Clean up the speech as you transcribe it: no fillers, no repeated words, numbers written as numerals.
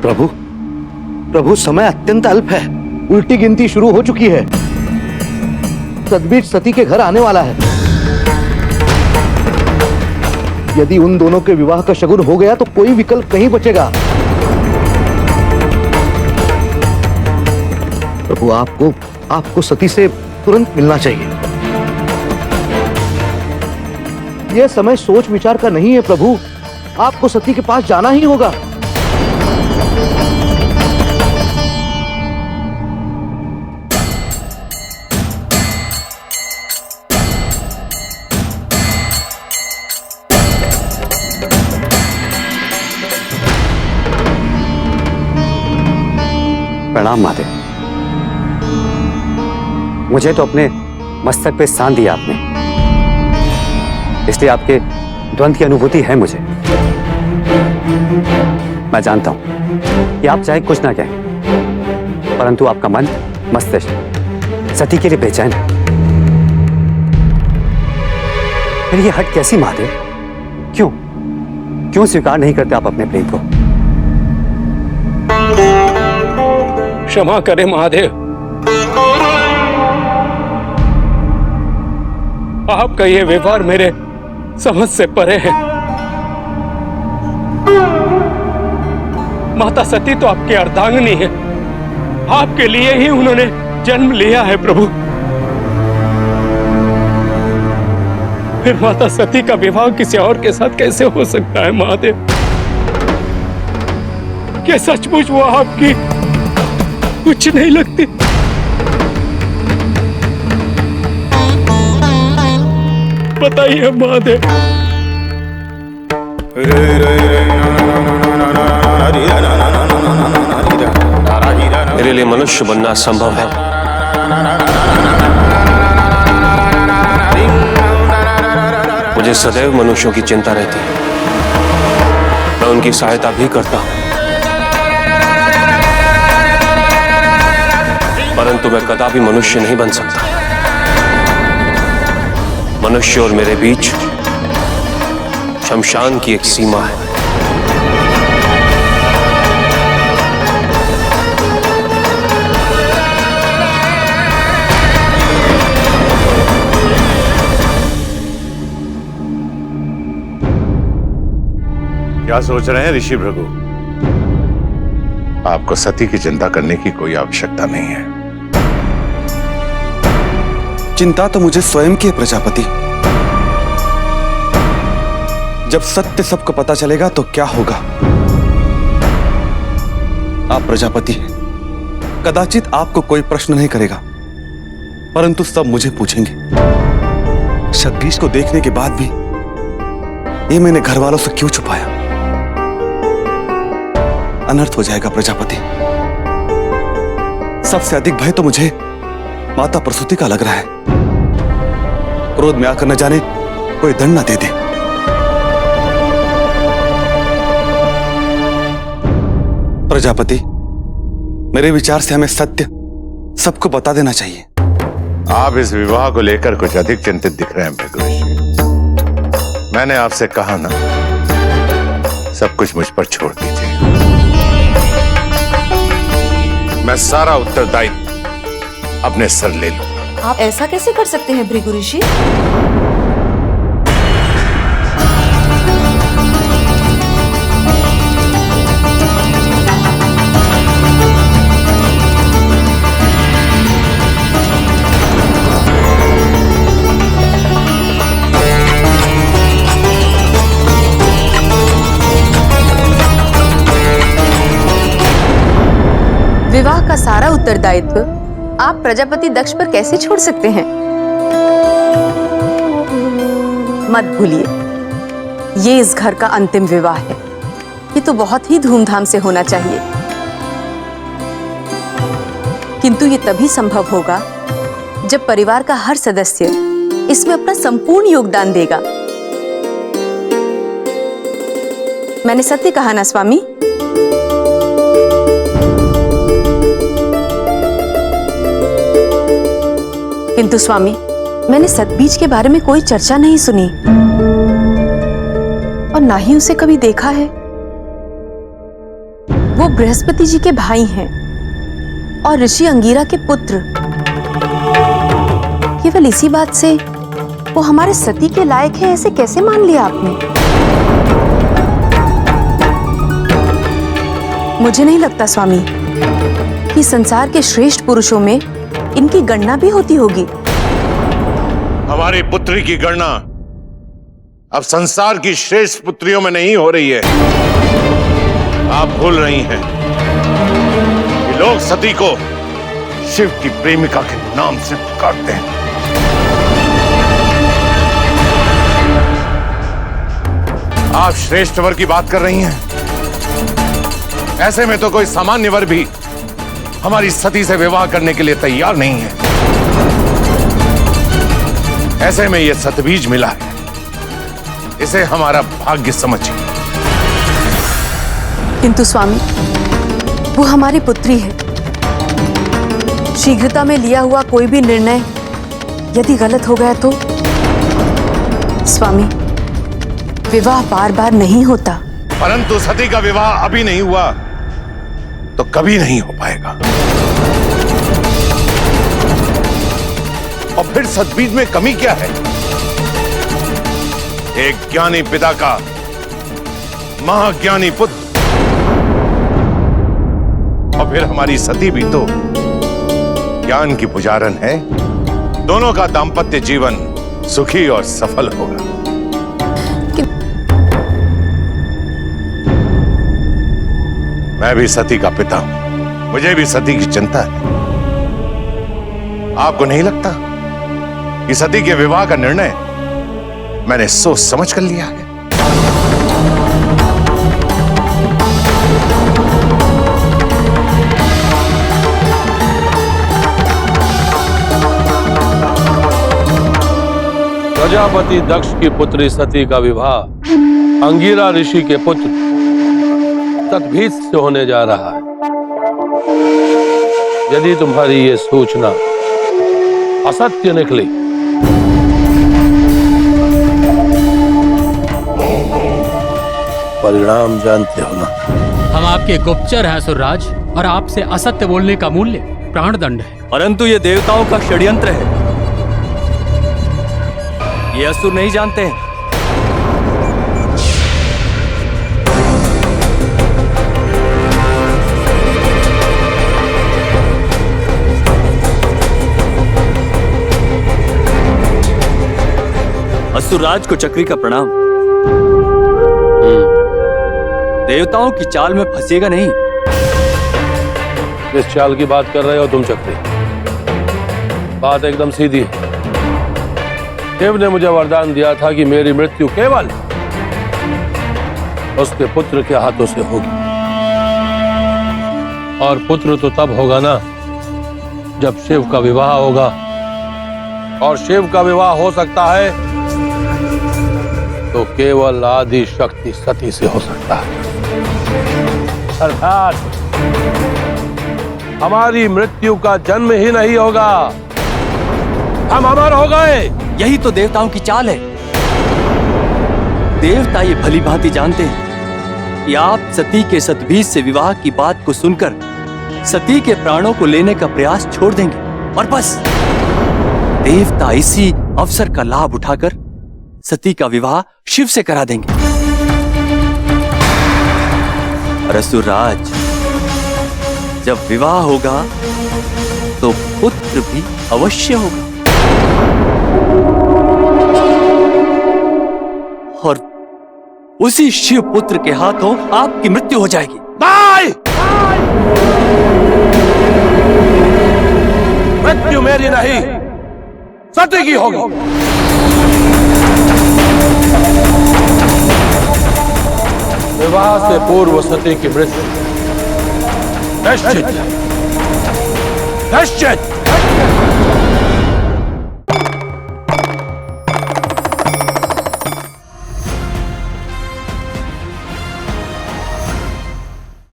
प्रभु, प्रभु समय अत्यंत अल्प है। उल्टी गिनती शुरू हो चुकी है। सदबीज सती के घर आने वाला है। यदि उन दोनों के विवाह का शगुन हो गया तो कोई विकल्प नहीं बचेगा। प्रभु, आपको सती से तुरंत मिलना चाहिए। यह समय सोच विचार का नहीं है प्रभु, आपको सती के पास जाना ही होगा। प्रणाम महादेव। मुझे तो अपने मस्तक पे स्थान दिया आपने, इसलिए आपके द्वंद्व की अनुभूति है मुझे। मैं जानता हूं कि आप चाहे कुछ ना कहें, परंतु आपका मन, मस्तिष्क सती के लिए बेचैन है। फिर ये हट कैसी महादेव? क्यों स्वीकार नहीं करते आप अपने प्रेम को? क्षमा करें महादेव, आपका यह व्यवहार मेरे समझ से परे है। माता सती तो आपकी अर्धांगिनी है, आपके लिए ही उन्होंने जन्म लिया है प्रभु। फिर माता सती का विवाह किसी और के साथ कैसे हो सकता है महादेव? क्या सचमुच वो आपकी कुछ नहीं लगती? बताइए महादेव। मेरे लिए मनुष्य बनना असंभव है। मुझे सदैव मनुष्यों की चिंता रहती है। मैं उनकी सहायता भी करता हूं, परंतु मैं कदापि मनुष्य नहीं बन सकता। मनुष्य और मेरे बीच शमशान की एक सीमा है। क्या सोच रहे हैं ऋषि भृगु? आपको सती की चिंता करने की कोई आवश्यकता नहीं है। चिंता तो मुझे स्वयं की है प्रजापति। जब सत्य सबको पता चलेगा तो क्या होगा? आप प्रजापति हैं, कदाचित आपको कोई प्रश्न नहीं करेगा, परंतु सब मुझे पूछेंगे। शतबीज को देखने के बाद भी ये मैंने घर वालों से क्यों छुपाया? अनर्थ हो जाएगा प्रजापति। सबसे अधिक भय तो मुझे माता प्रसूति का लग रहा है। क्रोध में आकर न जाने कोई दंड न दे दे। प्रजापति, मेरे विचार से हमें सत्य सबको बता देना चाहिए। आप इस विवाह को लेकर कुछ अधिक चिंतित दिख रहे हैं भृगु ऋषि। मैंने आपसे कहा ना, सब कुछ मुझ पर छोड़ दीजिए। मैं सारा उत्तरदायित्व अपने सर ले लूंगा। आप ऐसा कैसे कर सकते हैं भृगु ऋषि? विवाह का सारा उत्तरदायित्व आप प्रजापति दक्ष पर कैसे छोड़ सकते हैं? मत भूलिए, ये इस घर का अंतिम विवाह है। ये तो बहुत ही धूमधाम से होना चाहिए, किंतु ये तभी संभव होगा जब परिवार का हर सदस्य इसमें अपना संपूर्ण योगदान देगा। मैंने सत्य कहा ना स्वामी? किंतु स्वामी, मैंने सतबीज के बारे में कोई चर्चा नहीं सुनी और ना ही उसे कभी देखा है। वो बृहस्पति जी के भाई हैं और ऋषि अंगिरा के पुत्र। केवल इसी बात से वो हमारे सती के लायक है, ऐसे कैसे मान लिया आपने? मुझे नहीं लगता स्वामी कि संसार के श्रेष्ठ पुरुषों में इनकी गणना भी होती होगी। हमारी पुत्री की गणना अब संसार की श्रेष्ठ पुत्रियों में नहीं हो रही है। आप भूल रही हैं कि लोग सती को शिव की प्रेमिका के नाम से पुकारते हैं। आप श्रेष्ठ वर की बात कर रही हैं। ऐसे में तो कोई सामान्य वर भी हमारी सती से विवाह करने के लिए तैयार नहीं है। ऐसे में यह सतबीज मिला है, इसे हमारा भाग्य समझिए। किंतु स्वामी, वो हमारी पुत्री है। शीघ्रता में लिया हुआ कोई भी निर्णय यदि गलत हो गया तो स्वामी, विवाह बार बार नहीं होता। परंतु सती का विवाह अभी नहीं हुआ तो कभी नहीं हो पाएगा। और फिर सतबीज में कमी क्या है? एक ज्ञानी पिता का महाज्ञानी पुत्र, और फिर हमारी सती भी तो ज्ञान की पुजारन है। दोनों का दांपत्य जीवन सुखी और सफल होगा। मैं भी सती का पिता हूं, मुझे भी सती की चिंता है। आपको नहीं लगता कि सती के विवाह का निर्णय मैंने सोच समझ कर लिया है? प्रजापति दक्ष की पुत्री सती का विवाह अंगिरा ऋषि के पुत्र सतभीज से होने जा रहा है। यदि तुम्हारी ये सूचना असत्य निकली परिणाम जानते हो ना। हम आपके गुप्तचर हैं असुरराज, और आपसे असत्य बोलने का मूल्य प्राणदंड है। परंतु ये देवताओं का षड्यंत्र है, ये असुर नहीं जानते हैं। असुरराज को चक्री का प्रणाम। देवताओं की चाल में फंसेगा नहीं। किस चाल की बात कर रहे हो तुम चक्री? बात एकदम सीधी है। शिव ने मुझे वरदान दिया था कि मेरी मृत्यु केवल उसके पुत्र के हाथों से होगी, और पुत्र तो तब होगा ना जब शिव का विवाह होगा, और शिव का विवाह हो सकता है तो केवल आदि शक्ति सती से हो सकता है। अर्थात हमारी मृत्यु का जन्म ही नहीं होगा, हम अमर हो गए। यही तो देवताओं की चाल है। देवता ये भली भांति जानते हैं कि आप सती के सतबीज से विवाह की बात को सुनकर सती के प्राणों को लेने का प्रयास छोड़ देंगे, और बस देवता इसी अवसर का लाभ उठाकर सती का विवाह शिव से करा देंगे। और असुरराज, जब विवाह होगा तो पुत्र भी अवश्य होगा, और उसी शिव पुत्र के हाथों आपकी मृत्यु हो जाएगी। मृत्यु मेरी नहीं, सती की होगी। विवाह से पूर्व सती की मृत्यु निश्चित, निश्चित।